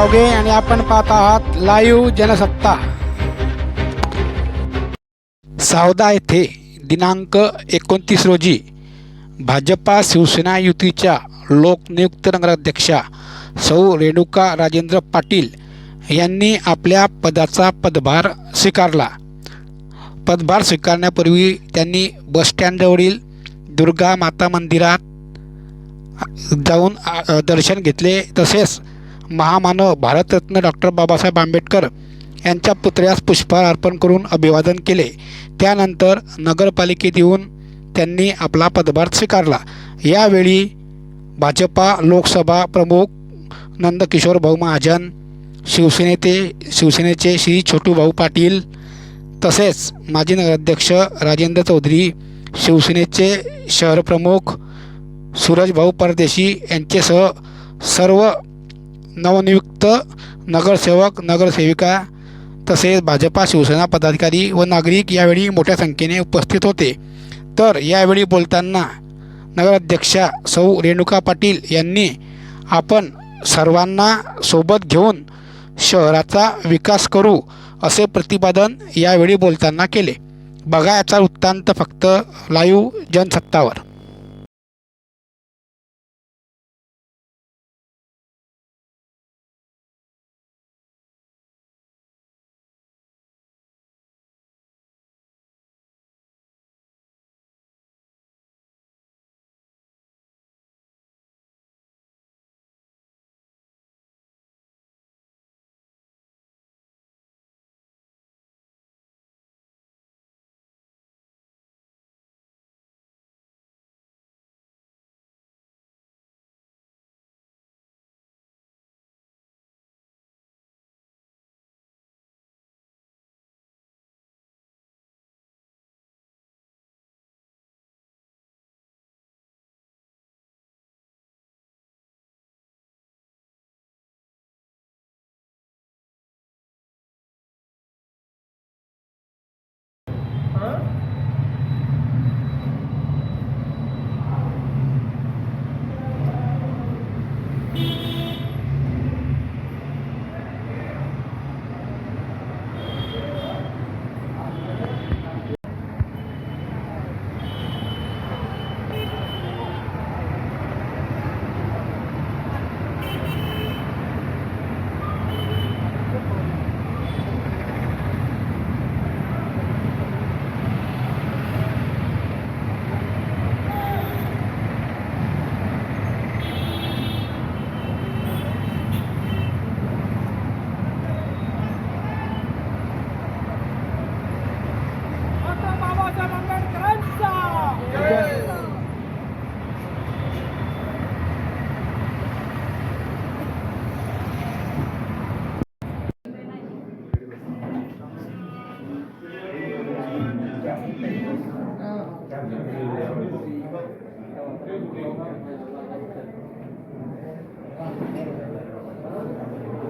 वावगे आणि आपण पाहत आहात लाईव्ह जनसत्ता। सावदा येथे दिनांक 29 रोजी भाजपा शिवसेना युतीच्या लोकनियुक्त नगराध्यक्षा सौ रेणुका राजेंद्र पाटील यांनी आपल्या पदाचा पदभार स्वीकारला। पदभार स्वीकारण्यापूर्वी त्यांनी बसस्टँडजवळील दुर्गा माता मंदिरात जाऊन दर्शन घेतले। तसेच महामानव भारतरत्न डॉक्टर बाबासाहेब आंबेडकर यांच्या पुतळ्यास पुष्पहार अर्पण करून अभिवादन केले। त्यानंतर नगरपालिकेत येऊन त्यांनी आपला पदभार स्वीकारला। यावेळी भाजपा लोकसभा प्रमुख नंदकिशोर भाऊ महाजन, शिवसेनेचे श्री छोटूभाऊ पाटील, तसेच माजी नगराध्यक्ष राजेंद्र चौधरी, शिवसेनेचे शहर प्रमुख सूरजभाऊ परदेशी यांच्यासह सर्व नवनियुक्त नगरसेवक नगरसेविका तसेच भाजपा शिवसेना पदाधिकारी व नागरिक यावेळी मोठ्या संख्येने उपस्थित होते। तर यावेळी बोलताना नगराध्यक्षा सौ रेणुका पाटील यांनी आपण सर्वांना सोबत घेऊन शहराचा विकास करू असे प्रतिपादन यावेळी बोलताना केले। बघा याचा वृत्तांत फक्त लाईव्ह जनसत्तावर।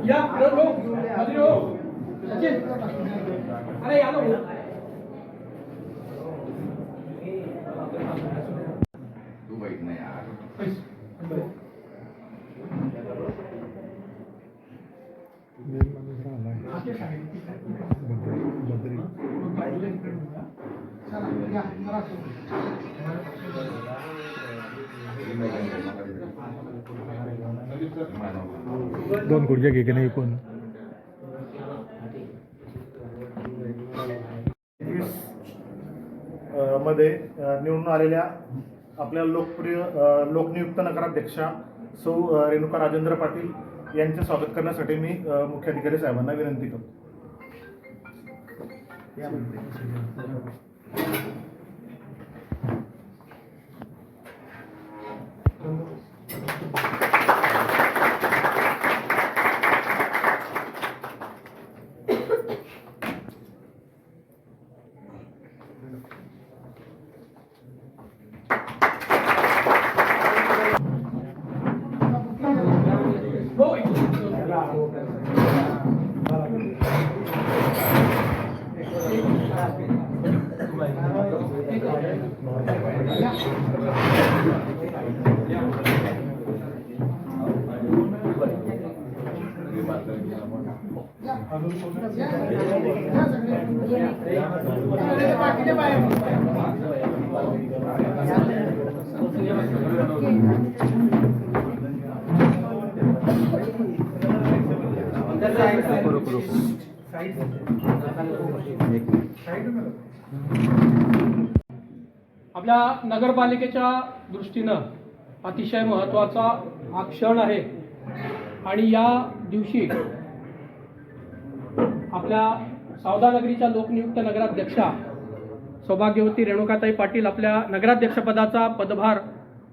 या सचिन अरे या लोग तू बैठ ना यार। दोन खुर्च्या घे की नाही पण मध्ये निवडून आलेल्या आपल्या लोकप्रिय लोकनियुक्त नगराध्यक्षा सौ रेणुका राजेंद्र पाटील यांचे स्वागत करण्यासाठी मी मुख्याधिकारी साहेबांना विनंती करतो। आपल्या नगरपालिकेच्या दृष्टीनं अतिशय महत्त्वाचा हा क्षण आहे आणि या दिवशी आपल्या सावधानगरीच्या लोकनियुक्त नगराध्यक्षा सौभाग्यवती रेणुकाताई पाटील आपल्या नगराध्यक्षपदाचा पदभार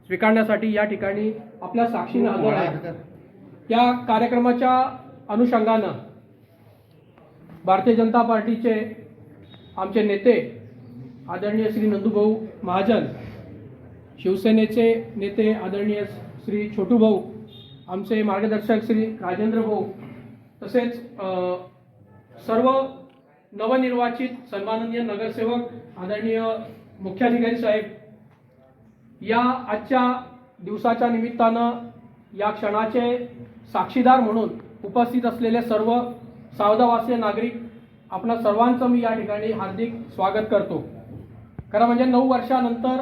स्वीकारण्यासाठी या ठिकाणी आपल्या साक्षीनं हजर आहे. या कार्यक्रमाच्या अनुषंगानं भारतीय जनता पार्टीचे आमचे नेते आदरणीय श्री नंदूभाऊ महाजन, शिवसेनेचे नेते आदरणीय श्री छोटूभाऊ, आमचे मार्गदर्शक श्री राजेंद्र भाऊ, तसेच सर्व नवनिर्वाचित सन्माननीय नगरसेवक आदरणीय मुख्याधिकारी साहेब, या आजच्या दिवसाच्या निमित्तानं या क्षणाचे साक्षीदार म्हणून उपस्थित असलेले सर्व सावधावासीय नागरिक, आपणा सर्वांचं मी या ठिकाणी हार्दिक स्वागत करतो. खरं म्हणजे 9 वर्षानंतर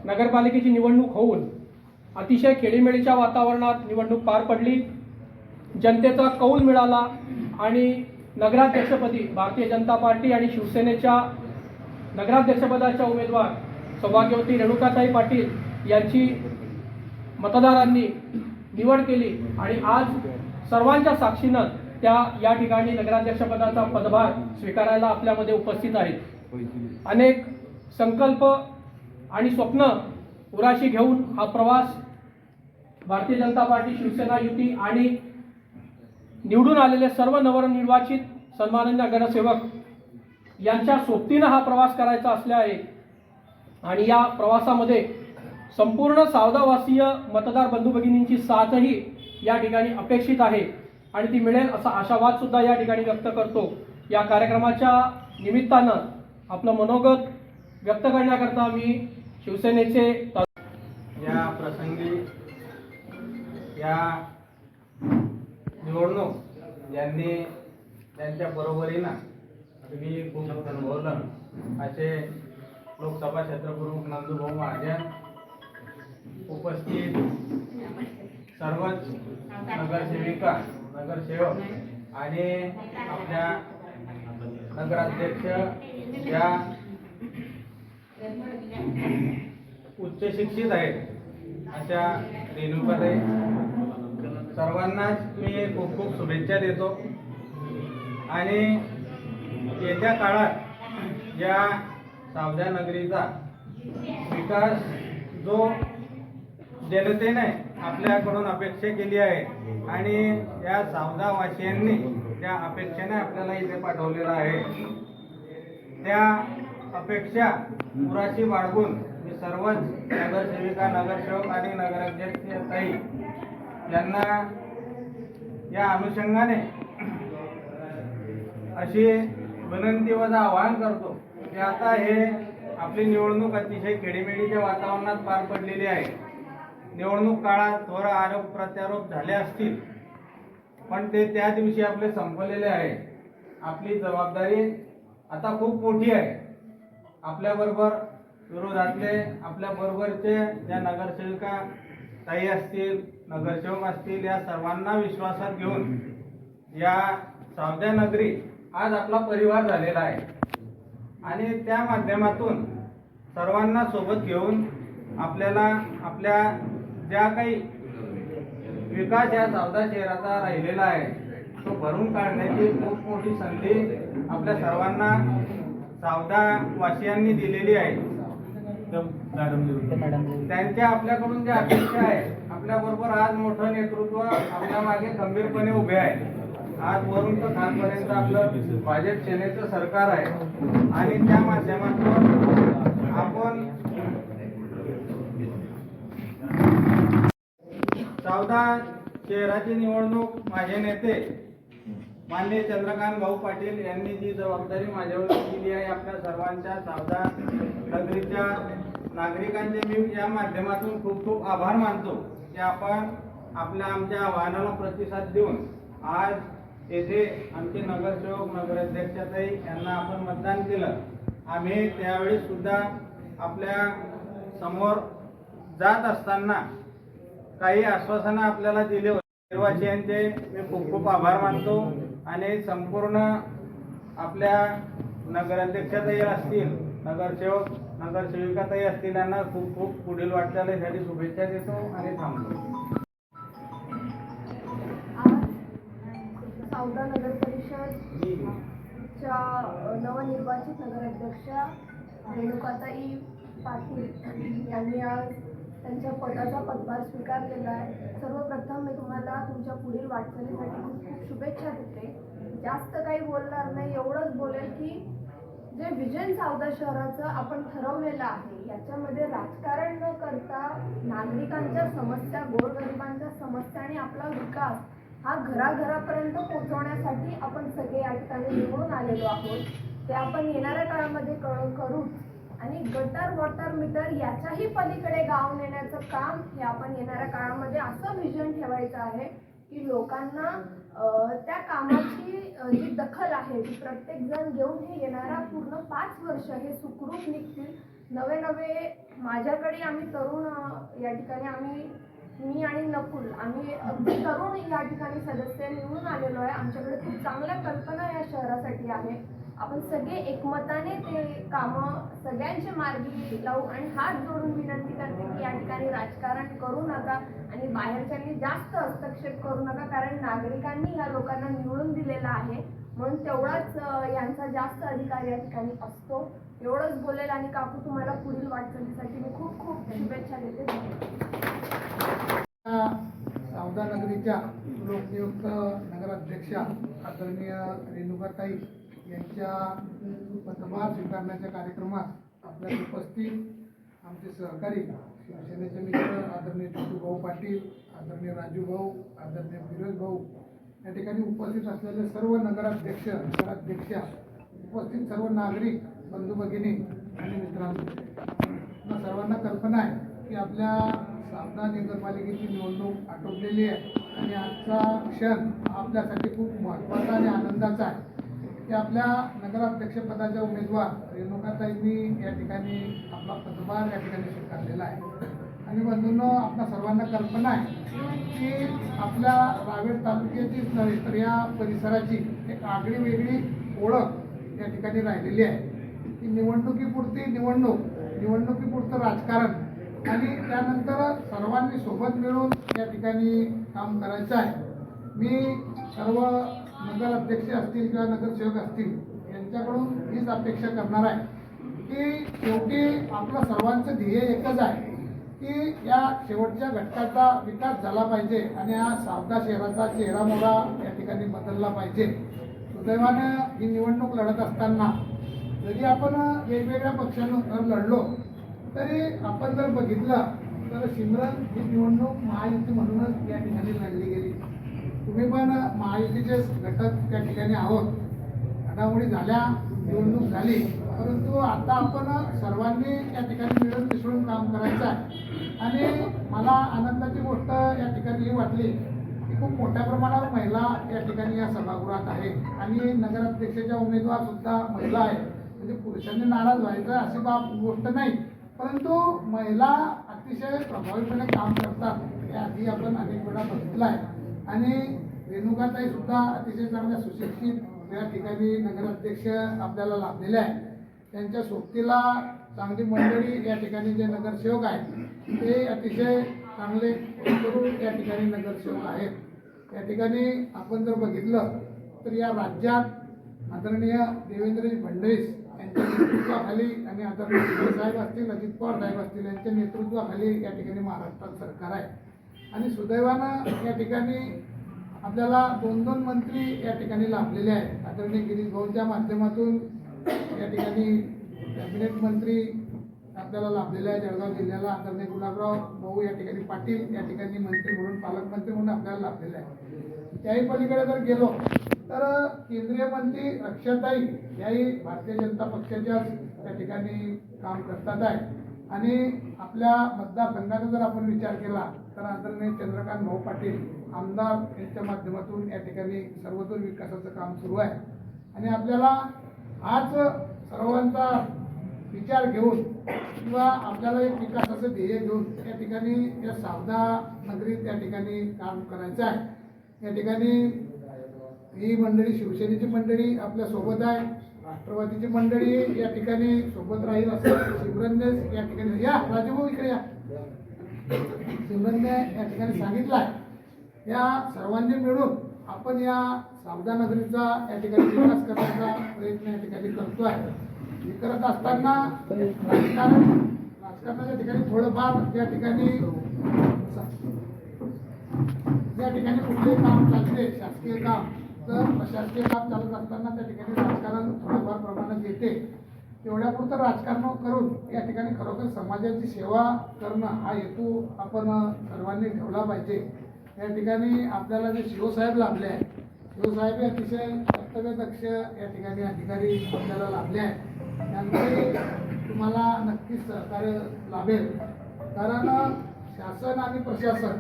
नगरपालिकेची निवडणूक होऊन अतिशय खेळीमेळीच्या वातावरणात निवडणूक पार पडली. जनतेचा कौल मिळाला आणि नगराध्यक्षपदी भारतीय जनता पार्टी आणि शिवसेनेच्या नगराध्यक्षपदाच्या उमेदवार सौभाग्यवती रेणुकाताई पाटील यांची मतदारांनी निवड केली आणि आज सर्वांच्या साक्षीनं त्या या ठिकाणी नगराध्यक्षपदाचा पदभार स्वीकारायला आपल्यामध्ये उपस्थित आहेत. अनेक संकल्प आणि स्वप्न उराशी घेऊन हा प्रवास भारतीय जनता पार्टी, शिवसेना युती आणि निवडून आलेले सर्व नवनिर्वाचित सन्माननीय नगरसेवक यांच्या सोबतीनं हा प्रवास करायचा असले आहे. आणि या प्रवासामध्ये संपूर्ण सावधावासीय मतदार बंधू भगिनींची साथही या ठिकाणी अपेक्षित आहे आणि ती मिळेल असा आशावाद सुद्धा या ठिकाणी व्यक्त करतो. या कार्यक्रमाच्या निमित्तानं आपलं मनोगत व्यक्त करण्याकरता मी शिवसेनेचे या प्रसंगी या निवडणूक यांनी त्यांच्या बरोबरीनं तुम्ही खूप अनुभवलं असे लोकसभा क्षेत्रप्रमुख नंदूभाऊ महाजन, उपस्थित सर्वच नगरसेविका, नगरसेवक आणि आपल्या नगराध्यक्ष या उच्च शिक्षित आहेत अशा रेणुकाताई, सर्वांनाच मी खूप खूप शुभेच्छा देतो. आणि येत्या काळात या सावधा नगरीचा विकास जो जनतेने आपल्याकडून अपेक्षा केली आहे आणि या सावधावासियांनी ज्या अपेक्षेने आपल्याला इथे पाठवलेला आहे, त्या अपेक्षा पुराशी बाळगून मी सर्वच नगरसेविका, नगरसेवक आणि नगराध्यक्षताई यांना या अनुषंगाने अशी विनंती व आवाहन करतो की आता हे आपली निवडणूक अतिशय खेडीमेडीच्या वातावरणात पार पडलेली आहे. निवडणूक काळात थोडा आरोप प्रत्यारोप झाले असतील, पण ते त्या दिवशी आपले संपलेले आहे. आपली जबाबदारी आता खूप मोठी आहे. आपल्याबरोबर विरोधातले, आपल्या बरोबरचे ज्या नगरसेविका ताई असतील, नगरसेवक असतील, या सर्वांना विश्वासात घेऊन या सावधा नगरी आज आपला परिवार झालेला आहे आणि त्या माध्यमातून सर्वांना सोबत घेऊन आपल्याला आपल्या ज्या काही विकास या सावधा शहराचा राहिलेला आहे तो भरून काढण्याची खूप मोठी संधी आपल्या सर्वांना सावधा वासियांनी दिलेली आहे. त्यांच्या आपल्याकडून ज्या अपेक्षा आहे, आपल्याबरोबर आज मोठं नेतृत्व आपल्या मागे खंबीरपणे उभे आहे. आज वरून तर खानपर्यंत आपलं भाजप सेनेचं सरकार आहे आणि त्या माध्यमातून आपण सावधा शहराची निवडणूक माझे नेते माननीय चंद्रकांत भाऊ पाटील यांनी जी जबाबदारी माझ्यावर दिली आहे, आपल्या सर्वांच्या सावधा नगरीच्या नागरिकांचे मी या माध्यमातून खूप खूप आभार मानतो की आपण आमच्या आव्हानाला प्रतिसाद देऊन आज येथे आमचे नगरसेवक, नगराध्यक्षताई यांना आपण मतदान केलं. आम्ही त्यावेळी सुद्धा आपल्या समोर जात असताना काही आश्वासनं आपल्याला दिले होते. निर्वाचितांचे मी खूप खूप आभार मानतो आणि संपूर्ण आपल्या नगराध्यक्षाताई असतील, नगरसेवक नगरसेविकाताई असतील यांना खूप खूप पुढील वाटचालीसाठी शुभेच्छा देतो आणि थांबतो. आज सावदा नगर परिषदच्या नवनिर्वाचित नगराध्यक्षा रेणुकाताई पाटील यांनी आज त्यांच्या पदाचा पदभार स्वीकारलेला आहे. सर्वप्रथम मी तुम्हाला तुमच्या पुढील वाटचालीसाठी खूप खूप शुभेच्छा देते. जास्त काही बोलणार नाही, एवढंच बोलेल की जे विजन सावदा शहराचं आपण ठरवलेलं आहे याच्यामध्ये राजकारण न करता नागरिकांच्या समस्या, गोरगरिबांच्या समस्या आणि आपला विकास हा घराघरापर्यंत पोहोचवण्यासाठी आपण सगळे या ठिकाणी निवडून आलेलो आहोत. ते आपण येणाऱ्या काळामध्ये करू आणि गटर वॉटर मीटर याच्याही पलीकडे गाव नेण्याचं काम हे आपण येणाऱ्या काळामध्ये असं विजन ठेवायचं आहे की लोकांना त्या कामाची जी दखल आहे ती प्रत्येक जण घेऊन हे येणारा पूर्ण 5 वर्ष हे सुखरूप निघतील. नवे माझ्याकडे आम्ही तरुण या ठिकाणी मी आणि नकुल आम्ही अगदी तरुण या ठिकाणी सदस्य निवडून आलेलो आहे. आमच्याकडे खूप चांगल्या कल्पना या शहरासाठी आहे. आपण सगळे एकमताने ते कामं सगळ्यांचे मार्गी लावू आणि हात जोडून विनंती करते की या ठिकाणी राजकारण करू नका आणि बाहेरच्यांनी जास्त हस्तक्षेप करू नका, कारण नागरिकांनी या लोकांना निवडून दिलेला आहे म्हणून तेवढाच यांचा जास्त अधिकार या ठिकाणी असतो. एवढंच बोलेल आणि काकू तुम्हाला पुढील वाटचालीसाठी मी खूप खूप शुभेच्छा देते. सावदा नगरीच्या लोकनियुक्त नगराध्यक्षा आदरणीय रेणुकाताई यांच्या पदभार स्वीकारण्याच्या कार्यक्रमात आपल्या उपस्थित आमचे सहकारी शिवसेनेचे मित्र आदरणीय भाऊ पाटील, आदरणीय राजू भाऊ, आदरणीय फिरोज भाऊ या ठिकाणी उपस्थित असलेले सर्व नगराध्यक्ष, नगराध्यक्षा, उपस्थित सर्व नागरिक, बंधू भगिनी आणि मित्रांनो, सर्वांना कल्पना आहे की आपल्या सावदा नगरपालिकेची निवडणूक आटोपलेली आहे आणि आजचा क्षण आपल्यासाठी खूप महत्त्वाचा आणि आनंदाचा आहे की आपल्या नगराध्यक्षपदाच्या उमेदवार रेणुकाताईंनी या ठिकाणी आपला पदभार या ठिकाणी स्वीकारलेला आहे. आणि बंधूंनो, आपल्या सर्वांना कल्पना आहे की आपल्या रावेर तालुक्याचीच नव्हे तर या परिसराची एक आगळी वेगळी ओळख या ठिकाणी राहिलेली आहे की निवडणुकीपुरती निवडणुकीपुरतं राजकारण आणि त्यानंतर सर्वांनी सोबत मिळून या ठिकाणी काम करायचं आहे. मी सर्व नगराध्यक्ष असतील किंवा नगरसेवक असतील यांच्याकडून हीच अपेक्षा करणार आहे की शेवटी आपलं सर्वांचं ध्येय एकच आहे की या शेवटच्या घटकाचा विकास झाला पाहिजे आणि या सावदा शहराचा चेहरामोहरा या ठिकाणी बदलला पाहिजे. सुदैवानं ही निवडणूक लढत असताना जरी आपण वेगवेगळ्या पक्षांना लढलो तरी आपण जर बघितलं तर सिमरन ही निवडणूक महायुती म्हणूनच या ठिकाणी लढली गेली. तुम्ही पण महायुतीचे घटक त्या ठिकाणी आहोत. घडामोडी झाल्या, निवडणूक झाली, परंतु आता आपण सर्वांनी या ठिकाणी मिळून मिसळून काम करायचं आहे. आणि मला आनंदाची गोष्ट या ठिकाणी ही वाटली की खूप मोठ्या प्रमाणावर महिला या ठिकाणी या सभागृहात आहे आणि नगराध्यक्षाच्या उमेदवार सुद्धा महिला आहे. म्हणजे पुरुषांनी नाराज व्हायचं अशी गोष्ट नाही, परंतु महिला अतिशय प्रभावीपणे काम करतात हे आधी आपण अनेक वेळा बघितलं आहे. आणि रेणुकाताई सुद्धा अतिशय चांगल्या सुशिक्षित या ठिकाणी नगराध्यक्ष आपल्याला लाभलेले आहे. त्यांच्या सोबतीला चांगली मंडळी या ठिकाणी जे नगरसेवक आहेत ते अतिशय चांगले तरुण या ठिकाणी नगरसेवक आहेत. या ठिकाणी आपण जर बघितलं तर या राज्यात आदरणीय देवेंद्रजी फडणवीस यांच्या नेतृत्वाखाली आणि आदरणीय शिंदे साहेब असतील, अजित पवार साहेब असतील यांच्या नेतृत्वाखाली या ठिकाणी महाराष्ट्रात सरकार आहे. आणि सुदैवानं या ठिकाणी आपल्याला 2 मंत्री या ठिकाणी लाभलेले आहेत. आदरणीय गिरीश भाऊंच्या माध्यमातून या ठिकाणी कॅबिनेट मंत्री आपल्याला लाभलेले आहे. जळगाव जिल्ह्याला आदरणीय गुलाबराव भाऊ या ठिकाणी पाटील या ठिकाणी मंत्री म्हणून, पालकमंत्री म्हणून आपल्याला लाभलेले आहे. त्याही पलीकडे जर गेलो तर केंद्रीय मंत्री रक्षाताई याही भारतीय जनता पक्षाच्याच त्या ठिकाणी काम करतात आहे. आणि आपल्या मतदारसंघाचा जर आपण विचार केला तर आदरणीय चंद्रकांत भाऊ पाटील आमदार यांच्या माध्यमातून या ठिकाणी सर्वतोर विकासाचं काम सुरू आहे. आणि आपल्याला आज सर्वांचा विचार घेऊन किंवा आपल्याला एक विकासाचं ध्येय घेऊन या ठिकाणी या सावदा नगरीत या ठिकाणी काम करायचं आहे. या ठिकाणी ही मंडळी, शिवसेनेची मंडळी आपल्या सोबत आहे, राष्ट्रवादीची मंडळी या ठिकाणी सोबत राहील असं शिवरंजन या ठिकाणी, या राजभाऊ इकडे या, शिवरंजन या ठिकाणी सांगितलं आहे. या सर्वांनी मिळून आपण या सावदा नगरीचा या ठिकाणी विकास करण्याचा प्रयत्न या ठिकाणी करतो आहे. हे करत असताना राजकारणाच्या ठिकाणी थोडंफार या ठिकाणी कुठले काम चालते, शासकीय काम, तर प्रशासकीय काम चालत असताना त्या ठिकाणी राजकारण थोड्याफार प्रमाणात येते. तेवढ्यापुरतं राजकारण करून या ठिकाणी खरोखर समाजाची सेवा करणं हा हेतू आपण सर्वांनी ठेवला पाहिजे. या ठिकाणी आपल्याला जे शिवसाहेब लाभले आहे, शिवसाहेब हे अतिशय कर्तव्यदक्ष या ठिकाणी अधिकारी आपल्याला लाभले आहे. त्यांचे तुम्हाला नक्कीच सहकार्य लाभेल. कारण शासन आणि प्रशासन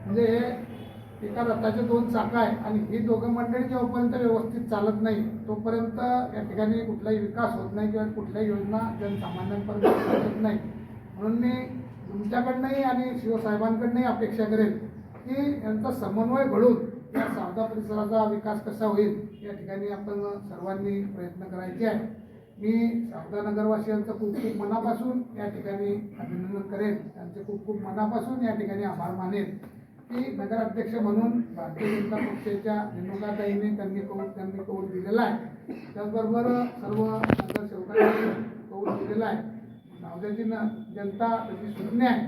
म्हणजे हे एका रथाचे दोन चाकं आहे आणि ही दोघं मंडळी जोपर्यंत व्यवस्थित चालत नाही तोपर्यंत या ठिकाणी कुठलाही विकास होत नाही किंवा कुठल्याही योजना जनसामान्यांपर्यंत पोहोचत नाही. म्हणून मी तुमच्याकडनंही आणि शिवसाहेबांकडनंही अपेक्षा करेन की यांचा समन्वय घडून या सावदा परिसराचा विकास कसा होईल या ठिकाणी आपण सर्वांनी प्रयत्न करायचे आहे. मी सावदा नगरवासियांचं खूप खूप मनापासून या ठिकाणी अभिनंदन करेन, त्यांचे खूप खूप मनापासून या ठिकाणी आभार मानेन की नगराध्यक्ष म्हणून भारतीय जनता पक्षाच्या रेणुकाताईंनी त्यांनी कौल दिलेला आहे. त्याचबरोबर सर्व नगरसेवकांनी कौल दिलेला आहे. सावद्याची जनता त्याची शून्य आहे.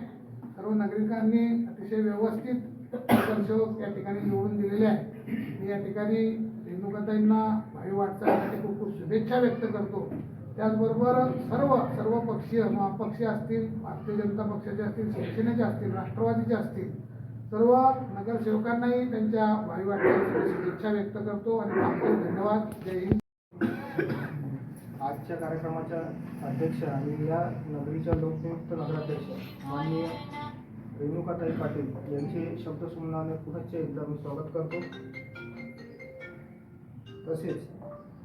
सर्व नागरिकांनी अतिशय व्यवस्थित नगरसेवक या ठिकाणी निवडून दिलेले आहे. मी या ठिकाणी रेणुकाताईंना भावी वाटचालीसाठी खूप खूप शुभेच्छा व्यक्त करतो. त्याचबरोबर सर्व पक्षीय, अपक्षीय असतील, भारतीय जनता पक्षाचे असतील, शिवसेनेचे असतील, राष्ट्रवादीचे असतील, सर्व नगरसेवकांनाही त्यांच्या भावी वाटचालीसाठी शुभेच्छा व्यक्त करतो आणि आपले धन्यवाद. जय हिंद. आजच्या कार्यक्रमाच्या अध्यक्ष आणि या नगरीच्या लोकनियुक्त नगराध्यक्ष माननीय रेणुकाताई पाटील यांचे शब्दसुमनाने पुनश्च एकदा मी स्वागत करतो. तसेच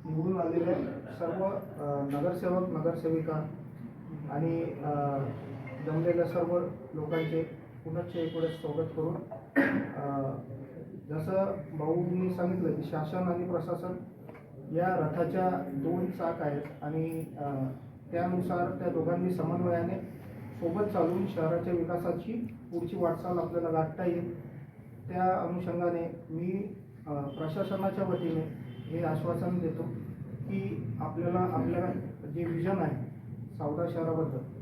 निवडून आलेल्या सर्व नगरसेवक, नगरसेविका आणि जमलेल्या सर्व लोकांचे पुनश्च एक वेळेस स्वागत करून जसं भाऊंनी सांगितलं की शासन आणि प्रशासन या रथाच्या दोन चाक आहेत आणि त्यानुसार त्या दोघांनी समन्वयाने सोबत चालून शहराच्या विकासाची पुढची वाटचाल आपल्याला गाठता येईल. त्या अनुषंगाने मी प्रशासनाच्या वतीने हे आश्वासन देतो की आपल्याला जे विजन आहे सावदा शहराबद्दल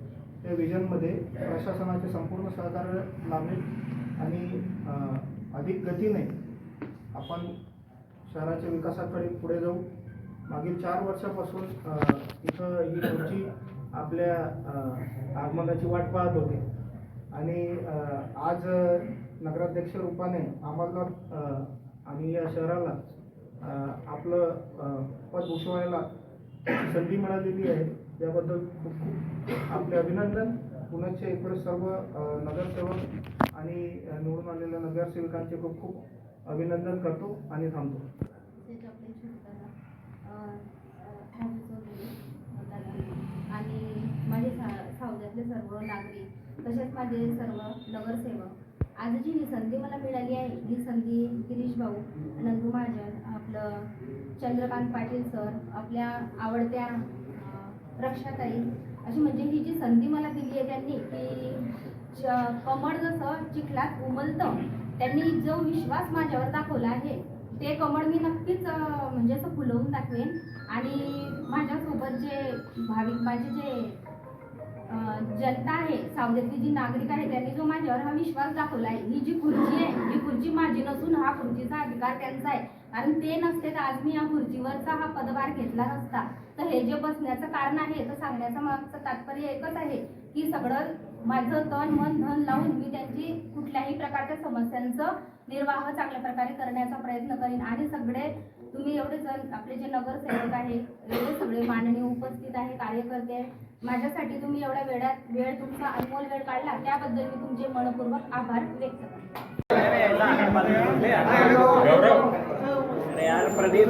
त्या विजनमध्ये प्रशासनाचे संपूर्ण सहकार्य लाभेल आणि अधिक गतीने आपण शहराच्या विकासाकडे पुढे जाऊ. मागील 4 वर्षापासून इथं ही खुर्ची आपल्या आगमनाची वाट पाहत होते आणि आज नगराध्यक्ष रूपाने आम्हाला आणि या शहराला आपलं पद भूषवायला संधी मिळालेली आहे. याबद्दल खूप खूप आपले अभिनंदन. पुनश्च इकडे सर्व नगरसेवक आणि निवडून आलेल्या नगरसेवकांचे खूप खूप अभिनंदन करतो आणि थांबतो. आणि माझे सावद्यातले सर्व नागरिक तसेच माझे सर्व नगरसेवक, आज जी ही संधी मला मिळाली आहे ही संधी गिरीश भाऊ, नंदू महाजन, आपलं चंद्रकांत पाटील सर, आपल्या आवडत्या रक्षाताई, अशी म्हणजे ही जी संधी मला दिली आहे त्यांनी की कमळ जसं चिखलात उमलतं त्यांनी जो विश्वास माझ्यावर दाखवला आहे ते कमळ मी नक्कीच म्हणजे असं फुलवून दाखवेन. आणि माझ्यासोबत जे भाविक माझे जे जनता आहे, सावदेतली जी नागरिक आहे, त्यांनी जो माझ्यावर हा विश्वास दाखवला आहे, ही जी खुर्ची आहे ही खुर्ची माझी नसून हा खुर्चीचा अधिकार त्यांचा आहे. कारण ते नसते तर आज मी या खुर्चीवरचा हा पदभार घेतला नसता. तर हे जे बसण्याचं कारण आहे तर सांगण्याचं मागचं तात्पर्य एकच आहे की सगळं माझं तन मन धन लावून मी त्यांची कुठल्याही प्रकारच्या समस्यांचं निर्वाह चांगल्या प्रकारे करण्याचा प्रयत्न करीन. आणि सगळे तुम्ही एवढे जण आपले जे नगरसेवक आहे, एवढे सगळे माननीय उपस्थित आहे, कार्यकर्ते आहे, माझ्यासाठी तुम्ही एवढ्या वेळ तुमचा अनमोल वेळ काढला त्याबद्दल मी तुमचे मनपूर्वक आभार व्यक्त करते. यार प्रदीप